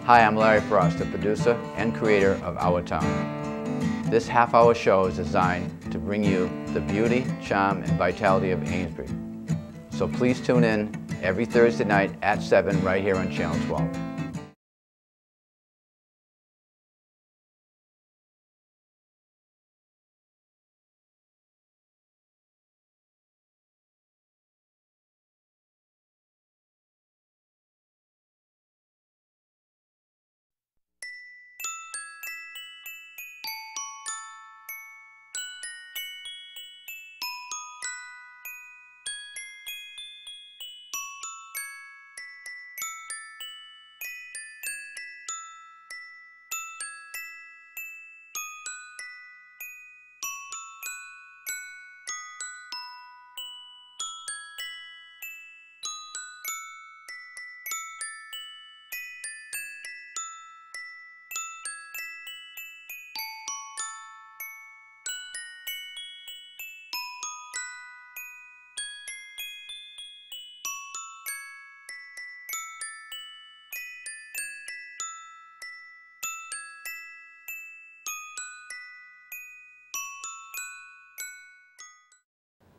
Hi, I'm Larry Frost, the producer and creator of Our Town. This half-hour show is designed to bring you the beauty, charm, and vitality of Amesbury. So please tune in every Thursday night at 7 right here on Channel 12.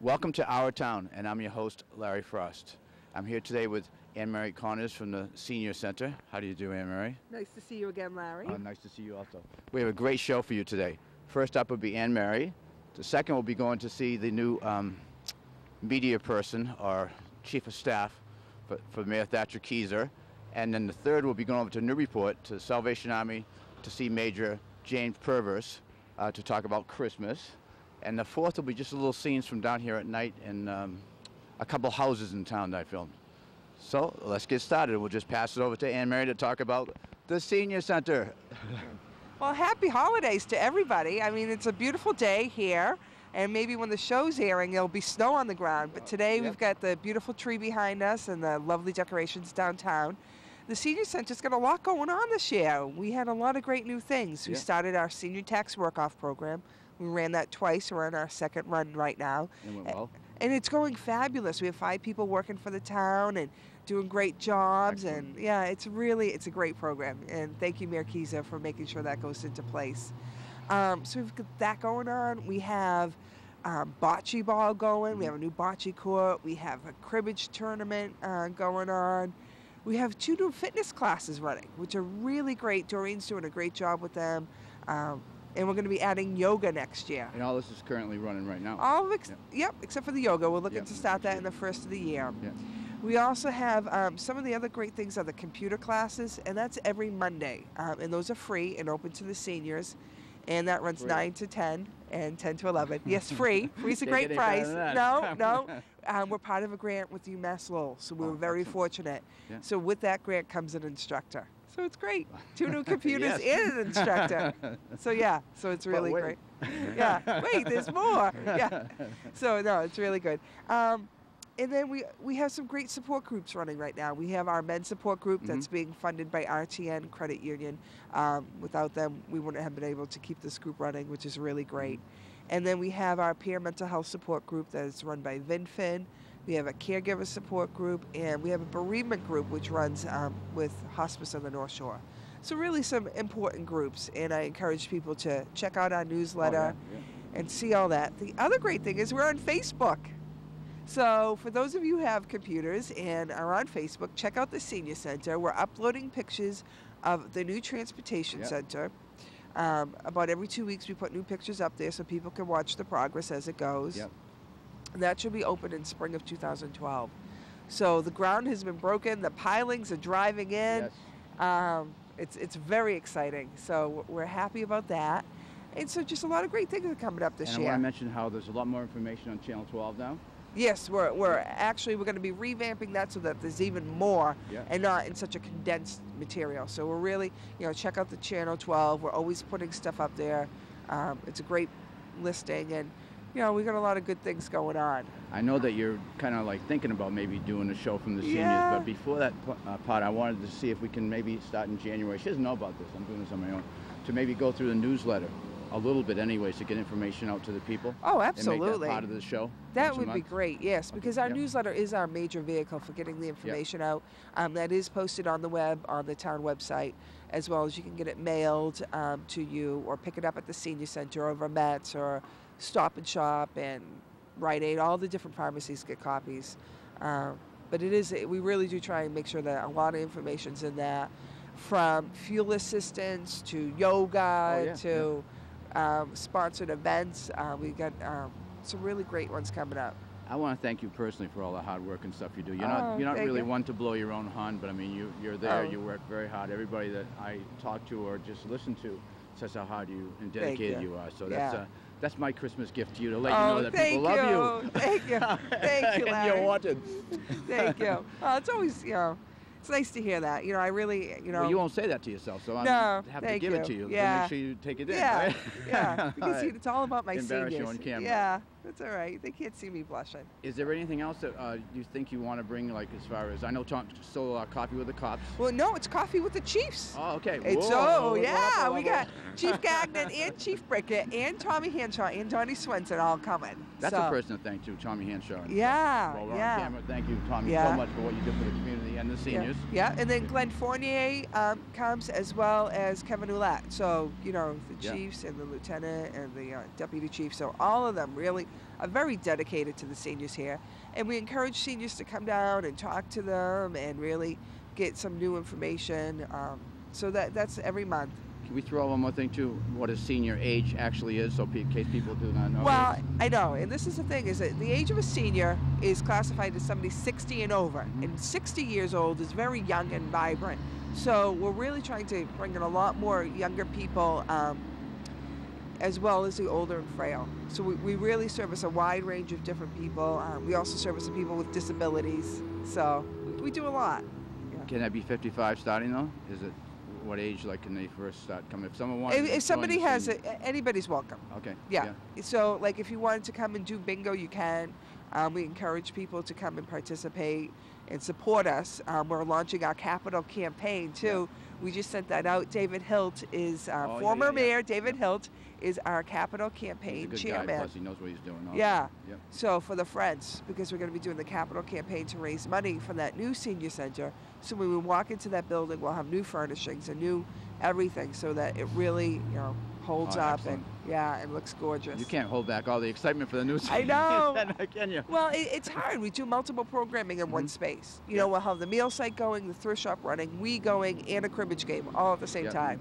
Welcome to Our Town, and I'm your host, Larry Frost. I'm here today with Annmary Connors from the Senior Center. How do you do, Annmary? Nice to see you again, Larry. Nice to see you also. We have a great show for you today. First up will be Annmary. The second will be going to see the new media person, or chief of staff for Mayor Thatcher Keyser. And then the third will be going over to Newburyport to the Salvation Army to see Major James Purvis to talk about Christmas. And the fourth will be just a little scenes from down here at night in a couple houses in town that I filmed. So let's get started. We'll just pass it over to Annmary to talk about the Senior Center. Well, happy holidays to everybody. I mean, it's a beautiful day here, and maybe when the show's airing, there'll be snow on the ground. But today we've got the beautiful tree behind us and the lovely decorations downtown. The Senior Center's got a lot going on this year. We had a lot of great new things. We started our senior tax work-off program. We ran that twice. We're on our second run right now. And went well. And it's going fabulous. We have 5 people working for the town and doing great jobs. Excellent. And yeah, it's a great program. And thank you, Mayor Keyser, for making sure that goes into place. So we've got that going on. We have bocce ball going. We have a new bocce court. We have a cribbage tournament going on. We have 2 new fitness classes running, which are really great. Doreen's doing a great job with them. And we're going to be adding yoga next year. And all this is currently running right now. Yep, except for the yoga. We're looking to start that in the first of the year. Yeah. We also have some of the other great things are the computer classes, and that's every Monday. And those are free and open to the seniors. And that runs 9 to 10 and 10 to 11. Yes, free. Free's a great price. No. We're part of a grant with UMass Lowell, so we were very fortunate. Yeah. So with that grant comes an instructor. So it's great. 2 new computers and an instructor. So yeah, so it's really great. Yeah, wait, there's more. Yeah. So no, it's really good. And then we have some great support groups running right now. We have our men's support group that's being funded by RTN Credit Union. Without them, we wouldn't have been able to keep this group running, which is really great. And then we have our peer mental health support group that is run by VinFin. We have a caregiver support group, and we have a bereavement group which runs with Hospice on the North Shore. So really some important groups, and I encourage people to check out our newsletter and see all that. The other great thing is we're on Facebook. So for those of you who have computers and are on Facebook, check out the Senior Center. We're uploading pictures of the new transportation center. About every 2 weeks we put new pictures up there so people can watch the progress as it goes. Yep. And that should be open in spring of 2012. So the ground has been broken. The pilings are driving in. Yes. It's very exciting. So we're happy about that. And so just a lot of great things are coming up this year. And I want to mention how there's a lot more information on Channel 12 now. Yes, we're going to be revamping that so that there's even more and not in such a condensed material. So we're really, check out the Channel 12. We're always putting stuff up there. It's a great listing, and we got a lot of good things going on. I know that you're kind of like thinking about maybe doing a show from the seniors, but before that part, I wanted to see if we can maybe start in January. She doesn't know about this. I'm doing this on my own. To maybe go through the newsletter a little bit anyways to get information out to the people? Oh, And make absolutely. that part of the show? That once a would be month? great, yes, because our newsletter is our major vehicle for getting the information out. That is posted on the web, on the town website, as well as you can get it mailed to you or pick it up at the senior center or Vermet's or Stop and Shop and Rite Aid. All the different pharmacies get copies. But we really do try and make sure that a lot of information's in there, from fuel assistance to yoga to sponsored events. We got some really great ones coming up. I want to thank you personally for all the hard work and stuff you do. You're not really one to blow your own horn, but I mean, you're there. You work very hard. Everybody that I talk to or just listen to says how hard you and dedicated you are. So that's my Christmas gift to you, to let you know that people love you. Thank you. Thank you, Larry. And you're wanted. Thank you. It's always, it's nice to hear that. I really, Well, you won't say that to yourself, so I have to give it to you. Yeah. Make sure you take it in. Yeah. Right? Yeah. Because it's all about my Embarrass seniors. you on camera. Yeah. That's all right. They can't see me blushing. Is there anything else that you think you want to bring, like as far as, I know Tom stole Coffee with the Cops. Well, no, it's Coffee with the Chiefs. Oh, okay. It's we got Chief Gagnon and Chief Brickett and Tommy Hanshaw and Donnie Swenson all coming. That's a person to thank too, Tommy Hanshaw. While we're on camera, thank you, Tommy, so much for what you do for the community and the seniors. Yeah, and then Glenn Fournier comes, as well as Kevin Ouellette. So, the chiefs and the lieutenant and the deputy chief. So all of them really are very dedicated to the seniors here. And we encourage seniors to come down and talk to them and really get some new information. So that's every month. Can we throw one more thing too? What a senior age actually is, so in case people do not know. Well, I know, and this is the thing, is that the age of a senior is classified as somebody 60 and over. And 60 years old is very young and vibrant. So we're really trying to bring in a lot more younger people, as well as the older and frail. So we really service a wide range of different people. We also service the people with disabilities. So we do a lot. Yeah. Can that be 55 starting though? Is it, what age, like, can they first start coming? If someone wants if somebody has anybody's welcome. Okay. Yeah. So like if you wanted to come and do bingo, you can. We encourage people to come and participate and support us. We're launching our capital campaign too. We just sent that out. David Hilt is former mayor. David Hilt is our capital campaign He's a good chairman. guy, plus he knows what he's doing. Also. Yeah. So for the Friends, because we're going to be doing the capital campaign to raise money for that new senior center. So when we walk into that building, we'll have new furnishings and new everything, so that it really, holds up and looks gorgeous. You can't hold back all the excitement for the new I know. Can you? Well, it's hard. We do multiple programming in one space. We'll have the meal site going, the thrift shop running, we going, and a cribbage game all at the same time.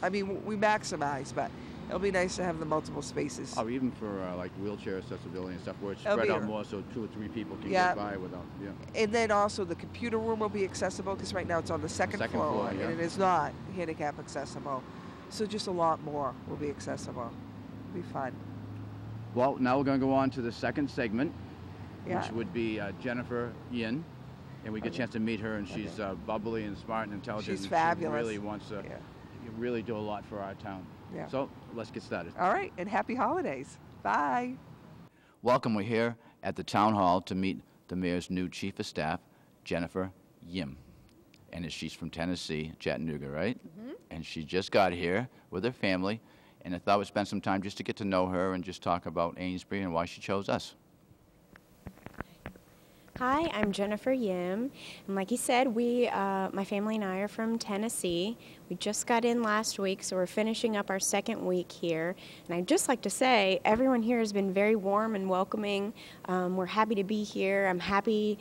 I mean, we maximize, but it'll be nice to have the multiple spaces. Oh, even for like wheelchair accessibility and stuff, where it's spread out more, so 2 or 3 people can get by without. And then also the computer room will be accessible, because right now it's on the second floor, and it is not handicap accessible. So just a lot more will be accessible. It'll be fun. Well, now we're going to go on to the second segment, which would be Jennifer Yin. And we get a chance to meet her, and she's bubbly and smart and intelligent. She's fabulous. She really wants to really do a lot for our town. Yeah. So let's get started. All right, and happy holidays. Bye. Welcome. We're here at the town hall to meet the mayor's new chief of staff, Jennifer Yim. And she's from Tennessee, Chattanooga, right? Mm-hmm. And she just got here with her family, and I thought we'd spend some time just to get to know her and just talk about Amesbury and why she chose us. Hi, I'm Jennifer Yim, and like you said, my family and I are from Tennessee. We just got in last week, so we're finishing up our second week here. And I'd just like to say, everyone here has been very warm and welcoming. We're happy to be here. I'm happy,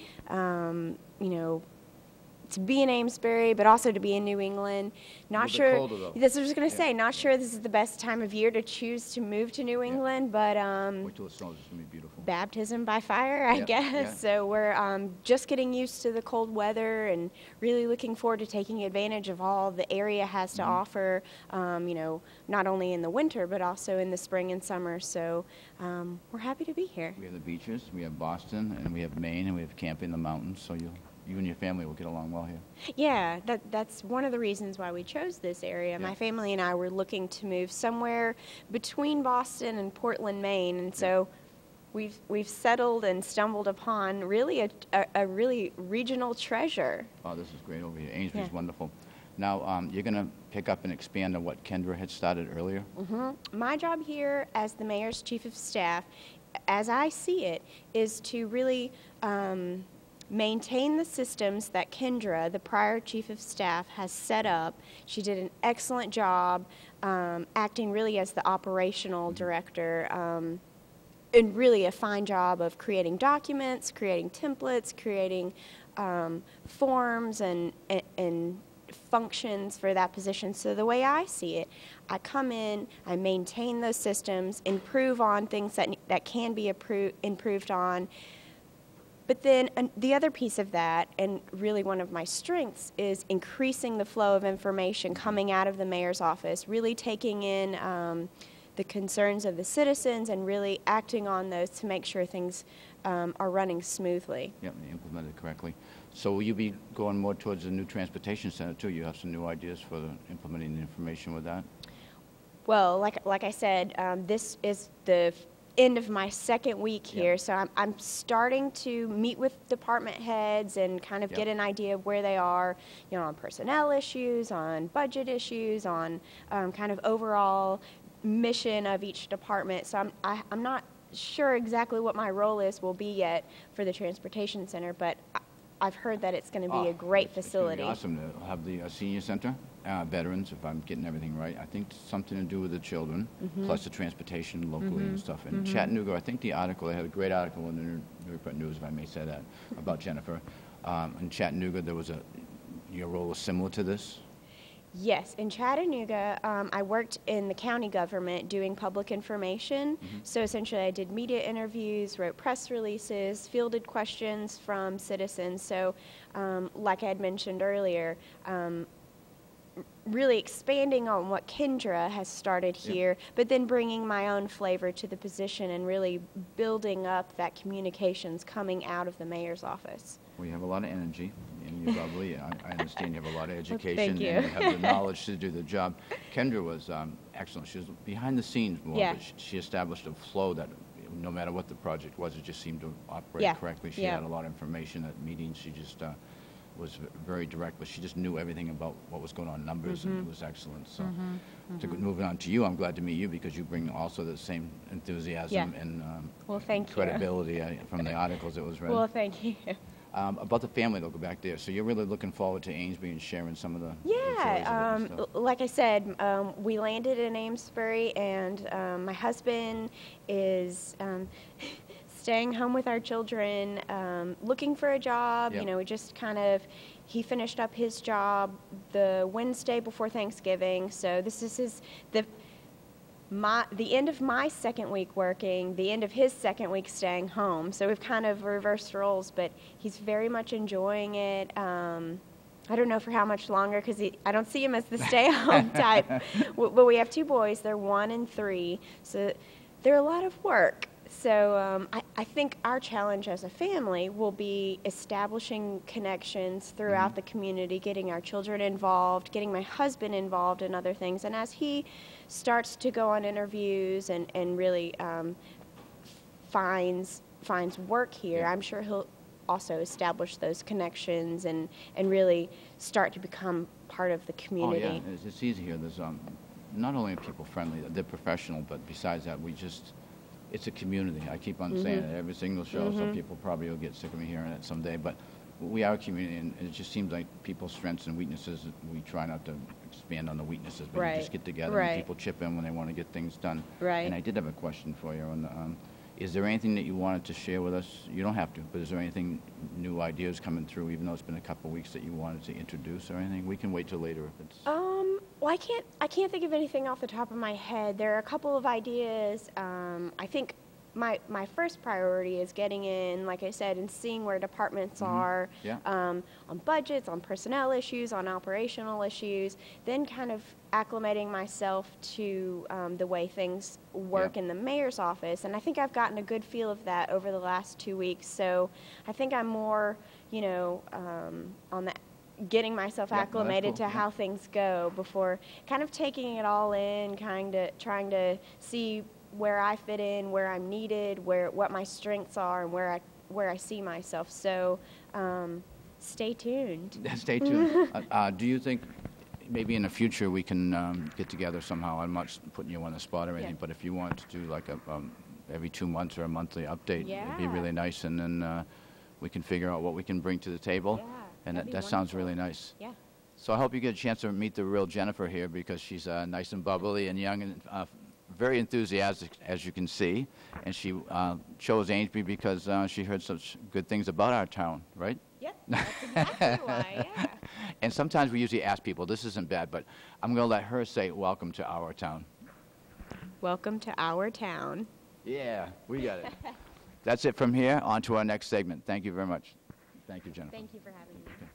to be in Amesbury, but also to be in New England. Not sure. Colder, though. That's what I was going to say. Not sure this is the best time of year to choose to move to New England, but wait till it snows. It's going to be beautiful. Baptism by fire, I guess. Yeah. So we're just getting used to the cold weather and really looking forward to taking advantage of all the area has to offer. Not only in the winter, but also in the spring and summer. So we're happy to be here. We have the beaches. We have Boston, and we have Maine, and we have camping in the mountains. So you and your family will get along well here. Yeah, that's one of the reasons why we chose this area. Yeah. My family and I were looking to move somewhere between Boston and Portland, Maine, and so we've settled and stumbled upon really a really regional treasure. Oh, this is great over here. Amesbury's wonderful. Now, you're going to pick up and expand on what Kendra had started earlier? My job here as the mayor's chief of staff, as I see it, is to really maintain the systems that Kendra, the prior chief of staff, has set up. She did an excellent job acting really as the operational director, and really a fine job of creating documents, creating templates, creating forms and functions for that position. So the way I see it, I come in, I maintain those systems, improve on things that can be improved on. But then the other piece of that, and really one of my strengths, is increasing the flow of information coming out of the mayor's office, really taking in the concerns of the citizens and really acting on those to make sure things are running smoothly. Yep, implemented correctly. So will you be going more towards the new transportation center too? You have some new ideas for implementing the information with that? Well, like I said, this is the end of my second week here, so I'm starting to meet with department heads and kind of get an idea of where they are, on personnel issues, on budget issues, on kind of overall mission of each department. So I'm not sure exactly what my role will be yet for the transportation center, but I've heard that it's going to be a great facility. It's going to be awesome to have the senior center, veterans, if I'm getting everything right. I think something to do with the children, plus the transportation locally and stuff. And Chattanooga, I think the article, they had a great article in the New York News, if I may say that, about Jennifer. In Chattanooga, your role was similar to this? Yes, in Chattanooga, I worked in the county government doing public information. So essentially I did media interviews, wrote press releases, fielded questions from citizens. So like I had mentioned earlier, really expanding on what Kendra has started here, but then bringing my own flavor to the position and really building up that communications coming out of the mayor's office. Well, you have a lot of energy, and you probably, I understand you have a lot of education, Thank you. and you have the knowledge to do the job. Kendra was excellent. She was behind the scenes more, but she established a flow that no matter what the project was, it just seemed to operate correctly. She had a lot of information at meetings. She just was very direct, but she just knew everything about what was going on, numbers, and it was excellent. So, moving on to you, I'm glad to meet you because you bring also the same enthusiasm and credibility from the articles it was read. Well, thank you. About the family, they'll go back there. So you're really looking forward to Amesbury and sharing some of the like I said, we landed in Amesbury, and my husband is staying home with our children, looking for a job. We just he finished up his job the Wednesday before Thanksgiving, so this is the end of my second week working, the end of his second week staying home. So we've kind of reversed roles, but he's very much enjoying it. I don't know for how much longer because I don't see him as the stay-at-home type. But we have two boys. They're 1 and 3, so they're a lot of work. So I think our challenge as a family will be establishing connections throughout the community, getting our children involved, getting my husband involved in other things. And as he starts to go on interviews and really finds work here, I'm sure he'll also establish those connections and really start to become part of the community. Oh, yeah, it's easy here. There's not only are people friendly, they're professional, but besides that, it's a community. I keep on saying it every single show, so people probably will get sick of me hearing it someday. But we are a community, and it just seems like people's strengths and weaknesses, we try not to expand on the weaknesses, but you just get together and people chip in when they want to get things done. And I did have a question for you. Is there anything that you wanted to share with us? You don't have to, but is there anything, new ideas coming through, even though it's been a couple of weeks, that you wanted to introduce or anything? We can wait till later if it's... Well, I can't think of anything off the top of my head. There are a couple of ideas. I think my first priority is getting in, like I said, and seeing where departments are on budgets, on personnel issues, on operational issues, then kind of acclimating myself to the way things work in the mayor's office. And I think I've gotten a good feel of that over the last 2 weeks. So I think I'm more, on the getting myself acclimated to how things go before kind of taking it all in, kind of trying to see where I fit in, where I'm needed, what my strengths are, and where I see myself. So stay tuned. Stay tuned. Do you think maybe in the future we can get together somehow. I'm not putting you on the spot or anything, but if you want to do like a every 2 months or a monthly update, it'd be really nice, and then we can figure out what we can bring to the table, and that sounds really nice. Yeah. So I hope you get a chance to meet the real Jennifer here, because she's nice and bubbly and young and very enthusiastic, as you can see. And she chose Amesbury because she heard such good things about our town, right? Yep, that's exactly why, yeah. And sometimes we usually ask people, this isn't bad, but I'm going to let her say, welcome to our town. Welcome to our town. Yeah, we got it. That's it from here. On to our next segment. Thank you very much. Thank you, Jennifer. Thank you for having me. Okay.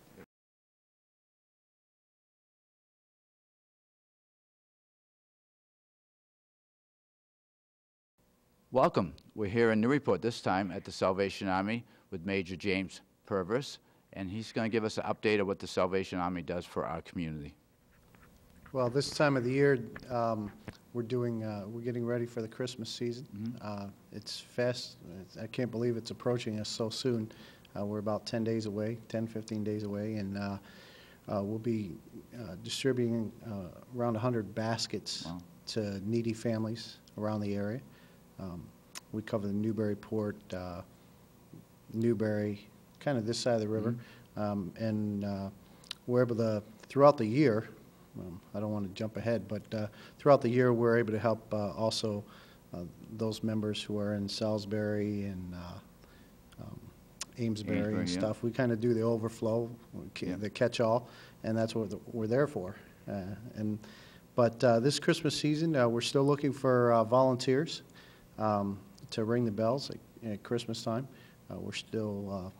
Welcome. We're here in Newburyport this time at the Salvation Army with Major James Purvis, and he's going to give us an update of what the Salvation Army does for our community. Well, this time of the year, we're getting ready for the Christmas season. It's fast. I can't believe it's approaching us so soon. We're about 10 days away, 10, 15 days away, and we'll be distributing around 100 baskets to needy families around the area. We cover the Newburyport, Newbury, kind of this side of the river, and we're able to, throughout the year, I don't want to jump ahead, but throughout the year we're able to help also those members who are in Salisbury and Amesbury and stuff. We kind of do the overflow, the catch-all, and that's what we're there for. But this Christmas season, we're still looking for volunteers to ring the bells at Christmas time. We still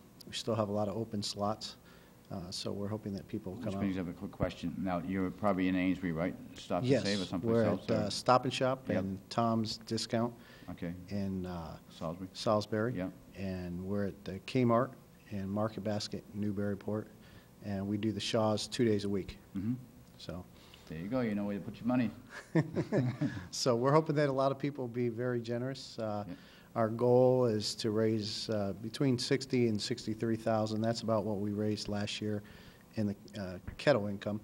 have a lot of open slots, so we're hoping that people will come out. Which brings up a quick question. Now, you're probably in Amesbury, right? Stop and Yes, Save or someplace we're else? at Stop and Shop and Tom's Discount in Salisbury. And we're at the Kmart and Market Basket in Newburyport, and we do the Shaws 2 days a week. So there you go. You know where to put your money. So we're hoping that a lot of people will be very generous. Our goal is to raise between $60,000 and $63,000. That's about what we raised last year in the kettle income.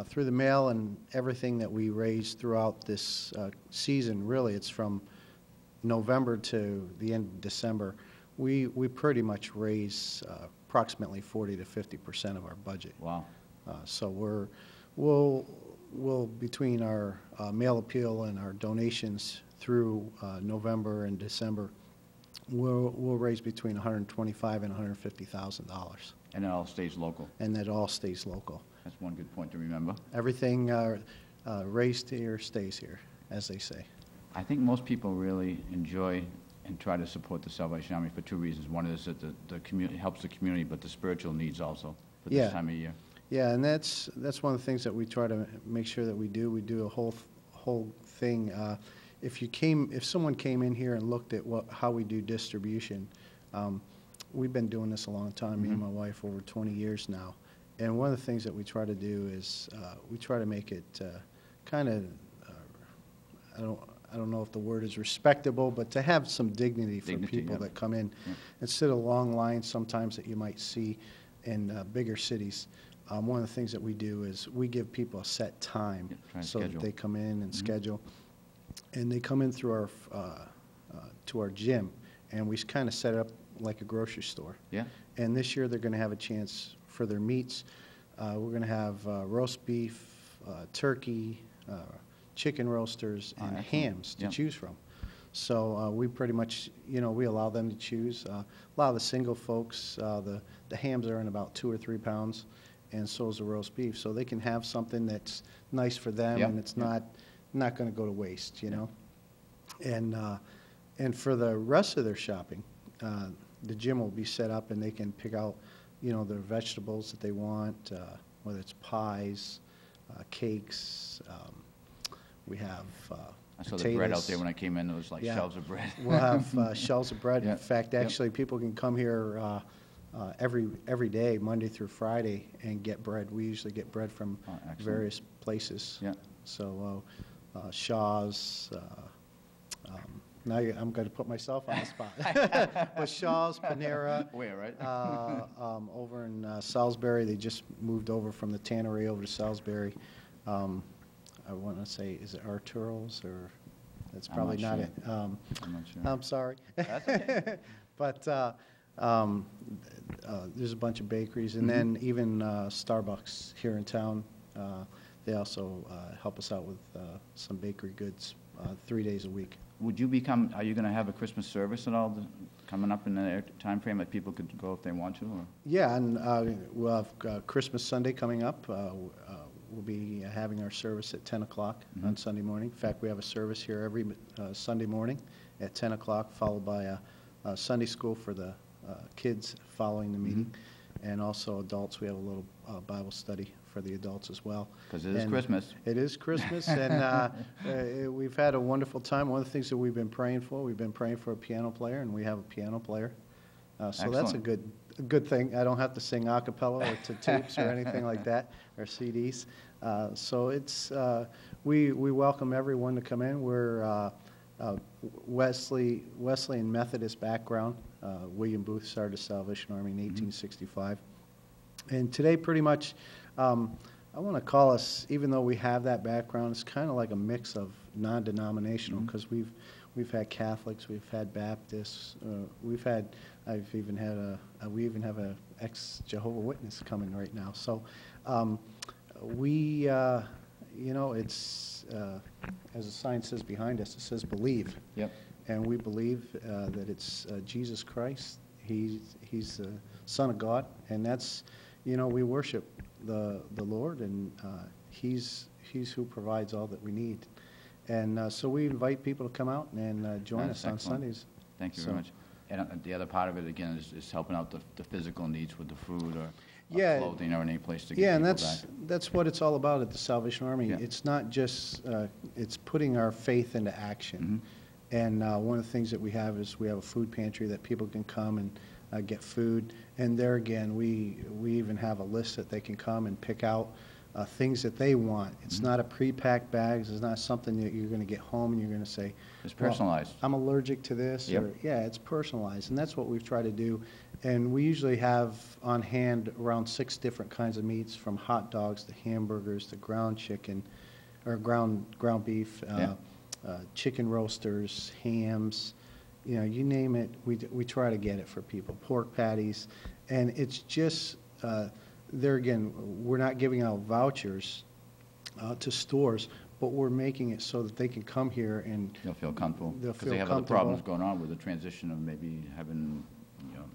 Through the mail and everything that we raised throughout this season, really it's from November to the end of December, we pretty much raise approximately 40 to 50% of our budget. Wow. So we'll between our mail appeal and our donations through November and December, we'll raise between $125,000 and $150,000. And it all stays local. And that all stays local. That's one good point to remember. Everything raised here stays here, as they say. I think most people really enjoy and try to support the Salvation Army for two reasons. One is that the community helps the community, but the spiritual needs also for this time of year. Yeah, and that's one of the things that we try to make sure that we do. We do a whole thing. If someone came in here and looked at how we do distribution, we've been doing this a long time. Me and my wife over 20 years now, and one of the things that we try to do is we try to make it kind of I don't know if the word is respectable, but to have some dignity for people that come in, instead of long lines sometimes that you might see in bigger cities. One of the things that we do is we give people a set time so that they come in and schedule, and they come in through our to our gym, and we kind of set it up like a grocery store. And this year they're going to have a chance for their meats. We're going to have roast beef, turkey, chicken roasters, and hams to choose from. So we pretty much, we allow them to choose. A lot of the single folks, the hams are in about 2 or 3 pounds, and so is the roast beef. So they can have something that's nice for them, and it's not going to go to waste, And for the rest of their shopping, the gym will be set up, and they can pick out, their vegetables that they want, whether it's pies, cakes. We have I saw the bread out there when I came in. It was like shelves of bread. We'll have shelves of bread. In fact, actually, people can come here every day, Monday through Friday, and get bread. We usually get bread from various places. So Shaw's. Now I'm going to put myself on the spot. But Shaw's, Panera. Where, right? Over in Salisbury, they just moved over from the tannery over to Salisbury. I want to say, is it Arturo's or? That's I'm probably not not sure. it. I'm not sure. I'm sorry. That's okay. But there's a bunch of bakeries, and then even Starbucks here in town. They also help us out with some bakery goods 3 days a week. Are you going to have a Christmas service at all coming up in the time frame that people could go if they want to? Or? Yeah, and we'll have Christmas Sunday coming up. We'll be having our service at 10 o'clock on Sunday morning. In fact, we have a service here every Sunday morning at 10 o'clock, followed by a Sunday school for the kids following the meeting. And also adults, we have a little Bible study for the adults as well. Because it is Christmas. It is Christmas, and we've had a wonderful time. One of the things that we've been praying for a piano player, and we have a piano player. So that's a good thing. I don't have to sing a cappella or to tapes or anything like that, or CDs. So it's we welcome everyone to come in. We're Wesleyan Methodist background. William Booth started the Salvation Army in 1865. And today, pretty much, I want to call us, even though we have that background, it's kind of like a mix of non-denominational, because we've had Catholics, we've had Baptists, we even have a ex-Jehovah Witness coming right now. So it's as the sign says behind us, it says believe. Yep. And we believe that it's Jesus Christ. He's the Son of God, and that's, we worship the Lord, and He's who provides all that we need. And so we invite people to come out and join us on Sundays. Thank you very much. And the other part of it, again, is helping out the physical needs with the food or clothing or any place to get people back. Yeah, and that's what it's all about at the Salvation Army. Yeah. It's not just, it's putting our faith into action. And one of the things that we have is we have a food pantry that people can come and get food. And there again, we even have a list that they can come and pick out things that they want. It's not a pre-packed bags. It's not something that you're going to get home and you're going to say, it's personalized. Well, I'm allergic to this. Yep. Or, yeah, it's personalized. And that's what we've tried to do. And we usually have on hand around 6 different kinds of meats, from hot dogs to hamburgers to ground chicken or ground beef, chicken roasters, hams, you name it, we try to get it for people. Pork patties. And it's just, there again, we're not giving out vouchers to stores, but we're making it so that they can come here and they'll feel comfortable. Because they have other problems going on with the transition of maybe having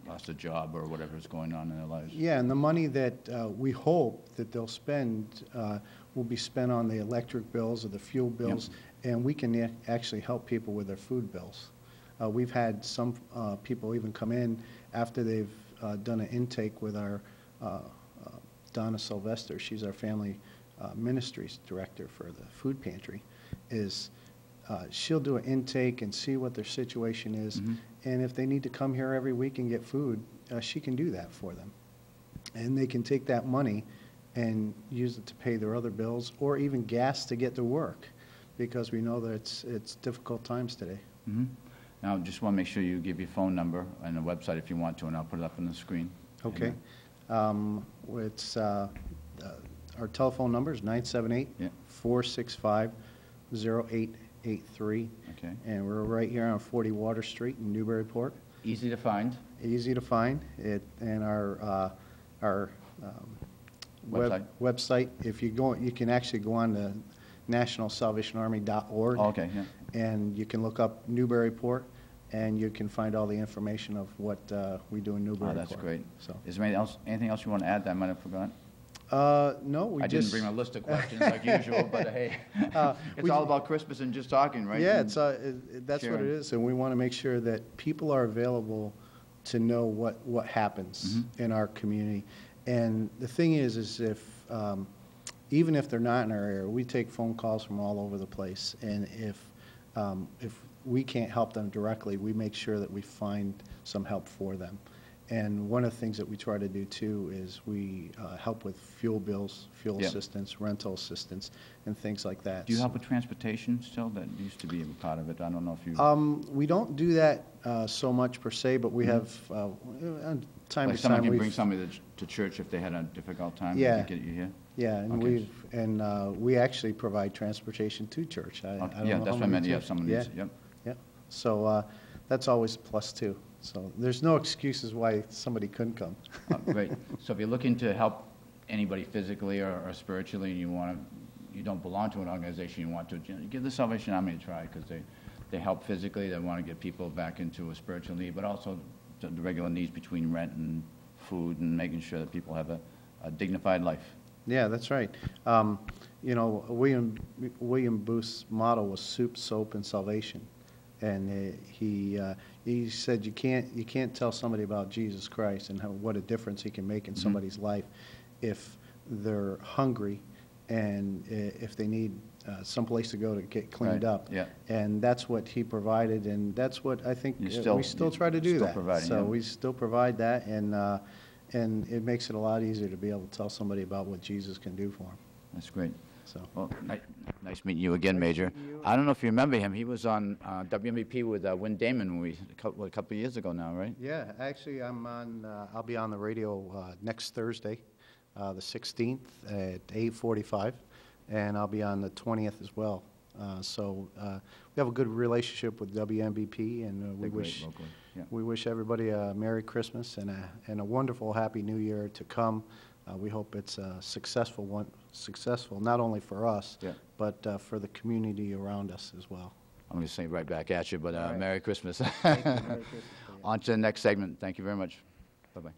lost a job or whatever is going on in their lives. Yeah, and the money that we hope that they'll spend will be spent on the electric bills or the fuel bills, and we can actually help people with their food bills. We've had some people even come in after they've done an intake with our Donna Sylvester. She's our family ministries director for the food pantry. She'll do an intake and see what their situation is, and if they need to come here every week and get food, she can do that for them. And they can take that money and use it to pay their other bills or even gas to get to work, because we know that it's difficult times today. Now, just want to make sure you give your phone number and the website if you want to, and I'll put it up on the screen. Okay. It's our telephone number is 978-465-0883. Okay. And we're right here on 40 Water Street in Newburyport. Easy to find. Easy to find. And our website. If you go, you can actually go on to nationalsalvationarmy.org. Okay. Yeah. And you can look up Newburyport, and you can find all the information of what we do in Newburyport. Oh, that's great. So, is there anything else you want to add that I might have forgotten? No, I didn't bring a list of questions like usual, but hey, it's all about Christmas and just talking, right? Yeah, that's what it is, and we want to make sure that people are available to know what happens in our community. And the thing is if even if they're not in our area, we take phone calls from all over the place, and if we can't help them directly, we make sure that we find some help for them. And one of the things that we try to do too is we help with fuel bills, fuel assistance, rental assistance, and things like that. Do you help with transportation still? That used to be a part of it. I don't know if you... We don't do that so much per se, but we have time like to someone time. can bring somebody to church if they had a difficult time Yeah. to get you here? Yeah, and Okay. we actually provide transportation to church. I don't know Yeah, that's how what I many meant. Yeah, church- someone needs it. Yep. Yeah. So that's always a plus too. So there's no excuses why somebody couldn't come. Great. So if you're looking to help anybody physically or spiritually, and you don't belong to an organization, you want to, give the Salvation Army a try, because they help physically. They want to get people back into a spiritual need, but also the regular needs between rent and food and making sure that people have a dignified life. Yeah, that's right. You know, William Booth's motto was soup, soap, and salvation. And he said you can't tell somebody about Jesus Christ and what a difference he can make in somebody's life if they're hungry and if they need someplace to go to get cleaned up. Yeah. And that's what he provided, and that's what I think we still try to do. So we still provide that, and it makes it a lot easier to be able to tell somebody about what Jesus can do for them. That's great. So. Well, nice meeting you again, Major. I don't know if you remember him. He was on WMVP with Win Damon a couple of years ago now, right? Yeah, actually, I'll be on the radio next Thursday, the 16th at 8:45, and I'll be on the 20th as well. So we have a good relationship with WMVP, and we wish everybody a Merry Christmas and a wonderful Happy New Year to come. We hope it's a successful not only for us, but for the community around us as well. I'm going to say right back at you, but right. Merry Christmas. Thank you. Merry Christmas. On to the next segment. Thank you very much. Bye-bye.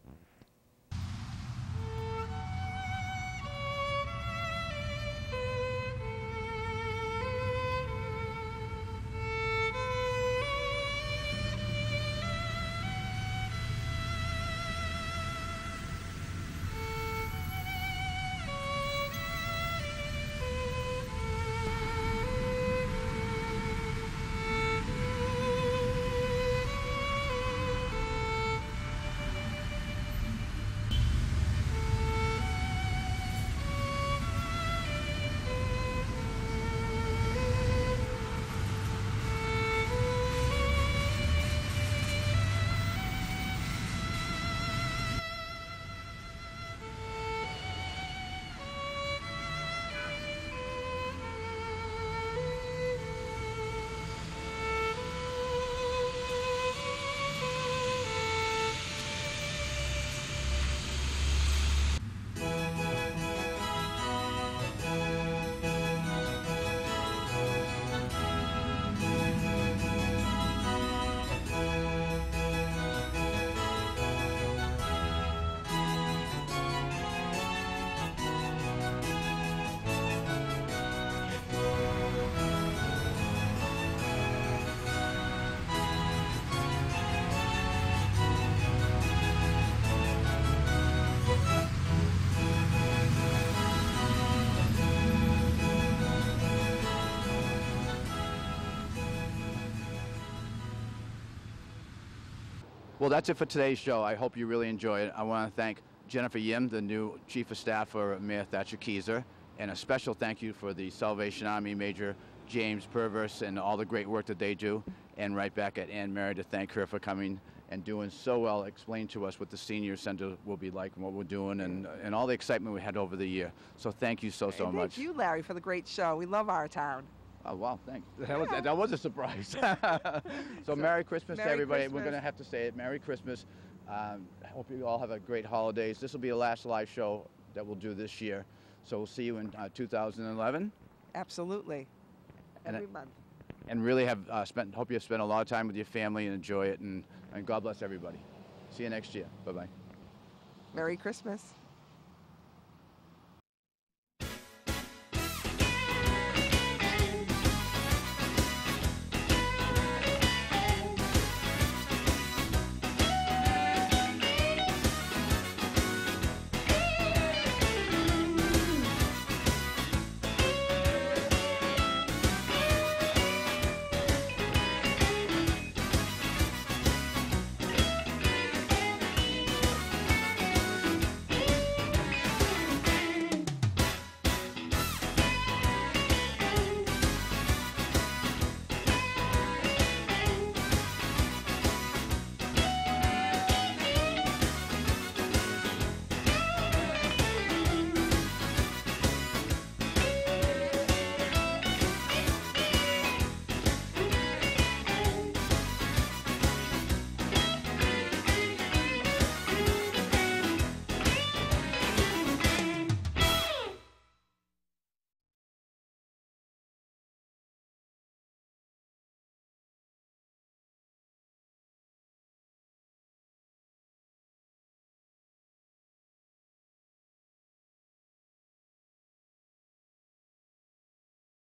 Well, that's it for today's show. I hope you really enjoy it. I want to thank Jennifer Yim, the new Chief of Staff for Mayor Thatcher Keyser, and a special thank you for the Salvation Army Major James Purvis and all the great work that they do. And right back at Annmary to thank her for coming and doing so well, explain to us what the senior center will be like and what we're doing and all the excitement we had over the year. So thank you so much. Thank you, Larry, for the great show. We love our town. Oh, wow, thanks. That was a surprise. So Merry Christmas to everybody. Christmas. We're going to have to say it. Merry Christmas. I hope you all have a great holidays. This will be the last live show that we'll do this year. So we'll see you in 2011. Absolutely. Every month. And really hope you've spent a lot of time with your family and enjoy it. And God bless everybody. See you next year. Bye-bye. Merry Christmas.